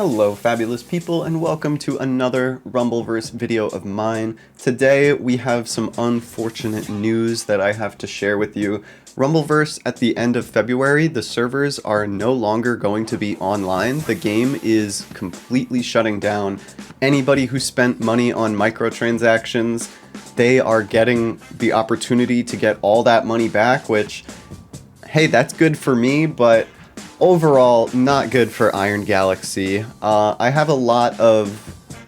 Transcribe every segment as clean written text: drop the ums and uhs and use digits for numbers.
Hello fabulous people and welcome to another Rumbleverse video of mine. Today we have some unfortunate news that I have to share with you. Rumbleverse at the end of February, the servers are no longer going to be online. The game is completely shutting down. Anybody who spent money on microtransactions, they are getting the opportunity to get all that money back, which, hey, that's good for me, but overall, not good for Iron Galaxy. I have a lot of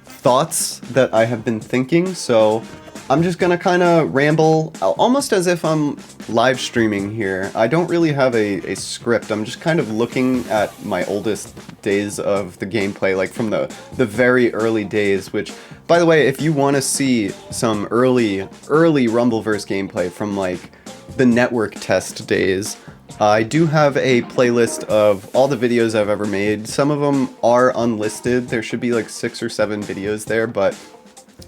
thoughts that I have been thinking, so I'm just gonna kind of ramble, almost as if I'm live streaming here. I don't really have a script. I'm just kind of looking at my oldest days of the gameplay, like from the very early days, which, by the way, if you want to see some early Rumbleverse gameplay from like the network test days, I do have a playlist of all the videos I've ever made. Some of them are unlisted. There should be like 6 or 7 videos there, but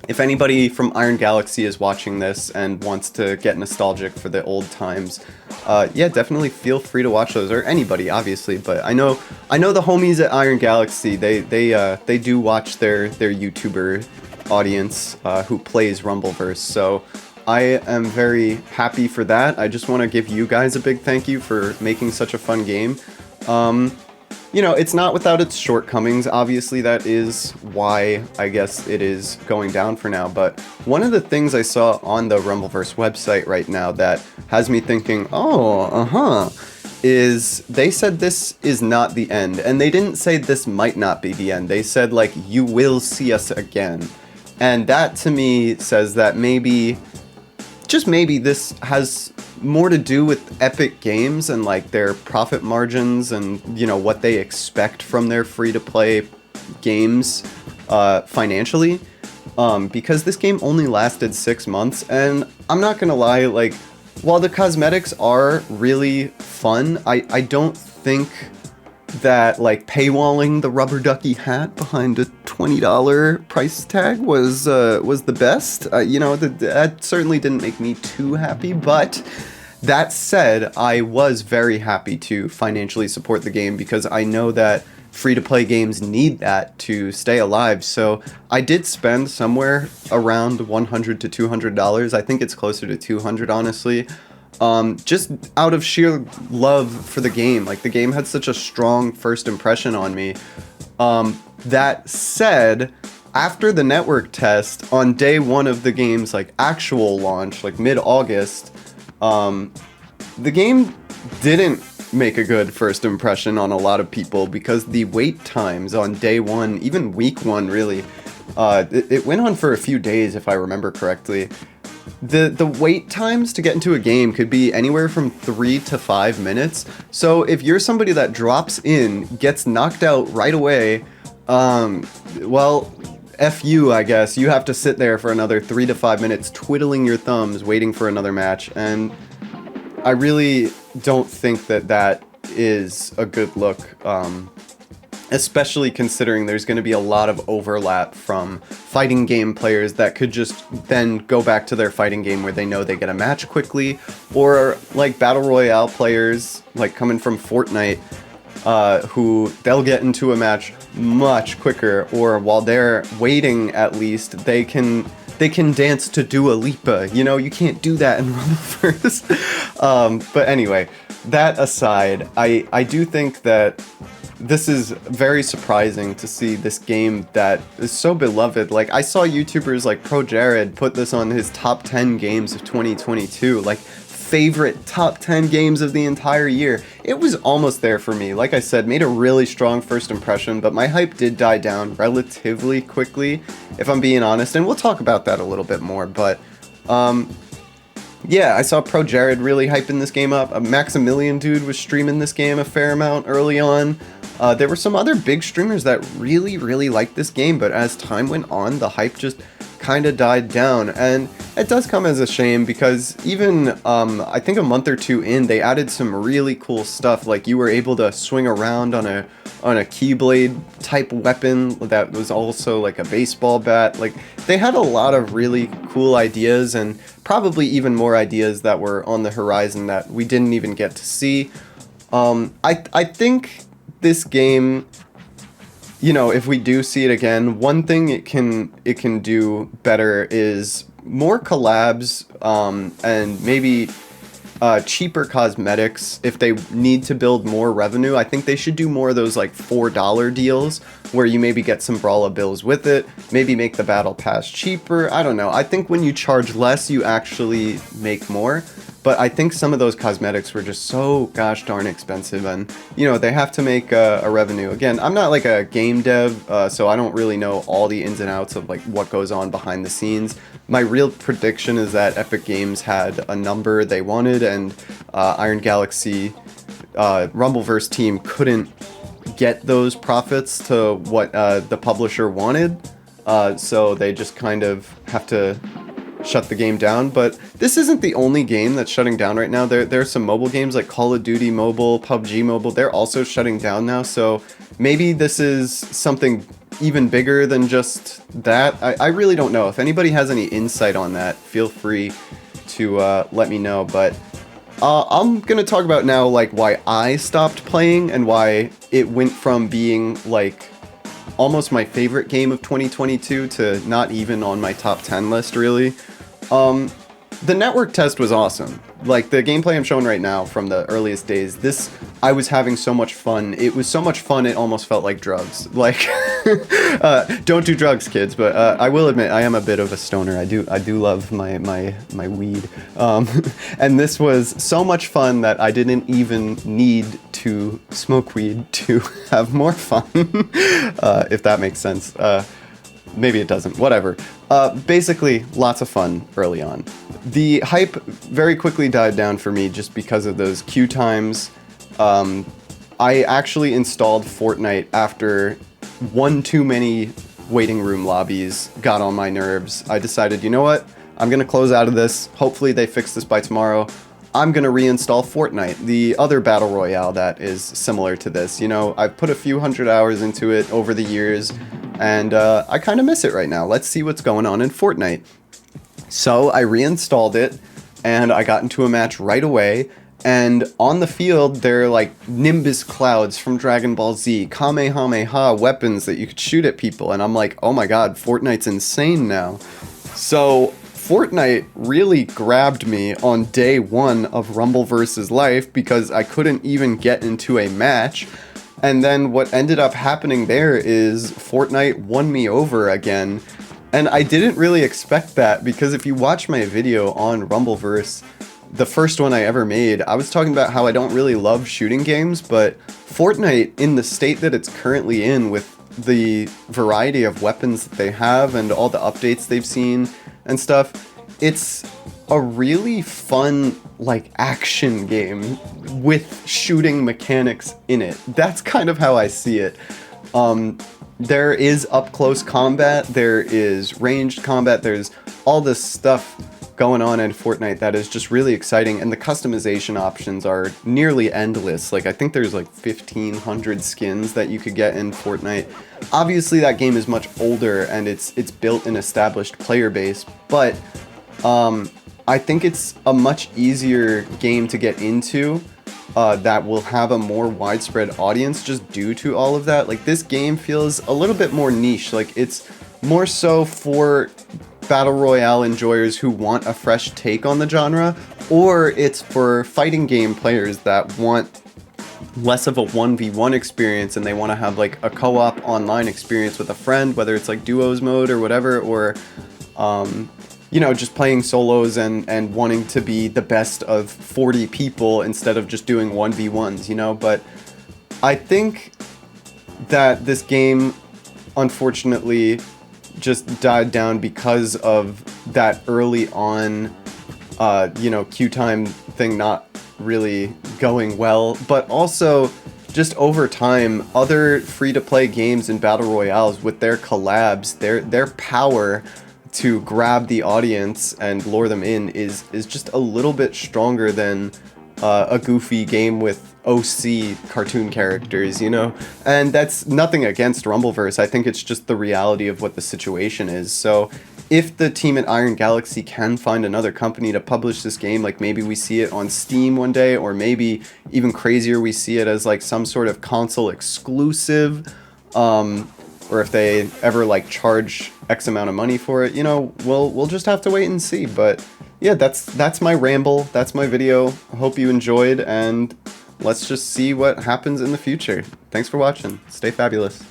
if anybody from Iron Galaxy is watching this and wants to get nostalgic for the old times, yeah, definitely feel free to watch those, or anybody, obviously. But I know the homies at Iron Galaxy, they do watch their YouTuber audience who plays Rumbleverse, so I am very happy for that. I just want to give you guys a big thank you for making such a fun game. You know, it's not without its shortcomings. Obviously, that is why I guess it is going down for now. But one of the things I saw on the Rumbleverse website right now that has me thinking, is they said this is not the end. And they didn't say this might not be the end. They said, like, you will see us again. And that, to me, says that maybe, just maybe, this has more to do with Epic Games and like their profit margins and, you know, what they expect from their free-to-play games financially, because this game only lasted 6 months, and I'm not gonna lie, like, while the cosmetics are really fun, I don't think that like paywalling the rubber ducky hat behind a $20 price tag was the best. You know, that certainly didn't make me too happy, but that said, I was very happy to financially support the game because I know that free-to-play games need that to stay alive. So I did spend somewhere around $100 to $200. I think it's closer to 200, honestly. Just out of sheer love for the game. Like, the game had such a strong first impression on me. That said, after the network test, on day 1 of the game's like actual launch, like mid-August, the game didn't make a good first impression on a lot of people because the wait times on day 1, even week 1 really, it went on for a few days if I remember correctly. The wait times to get into a game could be anywhere from 3 to 5 minutes. So if you're somebody that drops in, gets knocked out right away, well, F you, I guess. You have to sit there for another 3 to 5 minutes twiddling your thumbs waiting for another match, and I really don't think that that is a good look, especially considering there's going to be a lot of overlap from fighting game players that could just then go back to their fighting game where they know they get a match quickly, or like Battle Royale players, like coming from Fortnite, who they'll get into a match much quicker, or while they're waiting at least, they can dance to Dua Lipa. You know, you can't do that in Rumbleverse. But anyway, that aside, I do think that this is very surprising to see this game that is so beloved. Like, I saw YouTubers like Pro Jared put this on his top 10 games of 2022, like favorite top 10 games of the entire year. It was almost there for me. Like I said, made a really strong first impression, but my hype did die down relatively quickly, if I'm being honest, and we'll talk about that a little bit more, but yeah, I saw Pro Jared really hyping this game up. A Maximilian dude was streaming this game a fair amount early on. There were some other big streamers that really liked this game, but as time went on, the hype just kind of died down, and it does come as a shame because even I think a month or 2 in, they added some really cool stuff. Like, you were able to swing around on a keyblade type weapon that was also like a baseball bat. Like, they had a lot of really cool ideas, and probably even more ideas that were on the horizon that we didn't even get to see. I think this game if we do see it again, one thing it can do better is more collabs, and maybe cheaper cosmetics. If they need to build more revenue, I think they should do more of those like $4 deals where you maybe get some Brawler bills with it, maybe make the battle pass cheaper. I don't know. I think when you charge less, you actually make more. But I think some of those cosmetics were just so gosh darn expensive, and they have to make a revenue. Again, I'm not like a game dev, so I don't really know all the ins and outs of like what goes on behind the scenes. My real prediction is that Epic Games had a number they wanted, and Iron Galaxy Rumbleverse team couldn't get those profits to what the publisher wanted, so they just kind of have to shut the game down. But this isn't the only game that's shutting down right now. There are some mobile games like Call of Duty Mobile, PUBG Mobile. They're also shutting down now. So maybe this is something even bigger than just that. I really don't know. If anybody has any insight on that, feel free to let me know. But I'm gonna talk about now like why I stopped playing and why it went from being like almost my favorite game of 2022 to not even on my top 10 list, really. The network test was awesome. Like, the gameplay I'm showing right now from the earliest days, I was having so much fun. It was so much fun, it almost felt like drugs. Like, don't do drugs, kids, but I will admit, I am a bit of a stoner. I do love my weed. And this was so much fun that I didn't even need to smoke weed to have more fun, if that makes sense. Maybe it doesn't, whatever. Basically, lots of fun early on. The hype very quickly died down for me just because of those queue times. I actually installed Fortnite after one too many waiting room lobbies got on my nerves. I decided, you know what? I'm gonna close out of this. Hopefully they fix this by tomorrow. I'm gonna reinstall Fortnite, the other battle royale that is similar to this. I've put a few hundred hours into it over the years, and I kind of miss it right now. Let's see what's going on in Fortnite. So I reinstalled it, and I got into a match right away, and on the field, there are like Nimbus clouds from Dragon Ball Z, Kamehameha weapons that you could shoot at people, and I'm like, oh my god, Fortnite's insane now. So Fortnite really grabbed me on day one of Rumbleverse's life because I couldn't even get into a match. And then what ended up happening there is Fortnite won me over again. And I didn't really expect that, because if you watch my video on Rumbleverse, the first one I ever made, I was talking about how I don't really love shooting games, but Fortnite, in the state that it's currently in, with the variety of weapons that they have and all the updates they've seen and stuff, it's a really fun, like, action game with shooting mechanics in it. That's kind of how I see it. There is up-close combat, there is ranged combat, there's all this stuff going on in Fortnite that is just really exciting, and the customization options are nearly endless. Like, I think there's like 1,500 skins that you could get in Fortnite. Obviously, that game is much older, and it's built an established player base, but I think it's a much easier game to get into that will have a more widespread audience just due to all of that. Like, this game feels a little bit more niche. Like, it's more so for battle royale enjoyers who want a fresh take on the genre, or it's for fighting game players that want less of a 1v1 experience and they want to have like a co-op online experience with a friend, whether it's like duos mode or whatever, or just playing solos and wanting to be the best of 40 people instead of just doing 1v1s, but I think that this game, unfortunately, just died down because of that early on, queue time thing not really going well, but also just over time, other free-to-play games and battle royales with their collabs, their power to grab the audience and lure them in is just a little bit stronger than a goofy game with OC cartoon characters, and that's nothing against Rumbleverse. I think it's just the reality of what the situation is. So if the team at Iron Galaxy can find another company to publish this game, like maybe we see it on Steam one day, or maybe even crazier, we see it as like some sort of console exclusive, or if they ever like charge X amount of money for it, you know, we'll just have to wait and see. But yeah, that's my ramble. That's my video. I hope you enjoyed, and let's just see what happens in the future. Thanks for watching. Stay fabulous.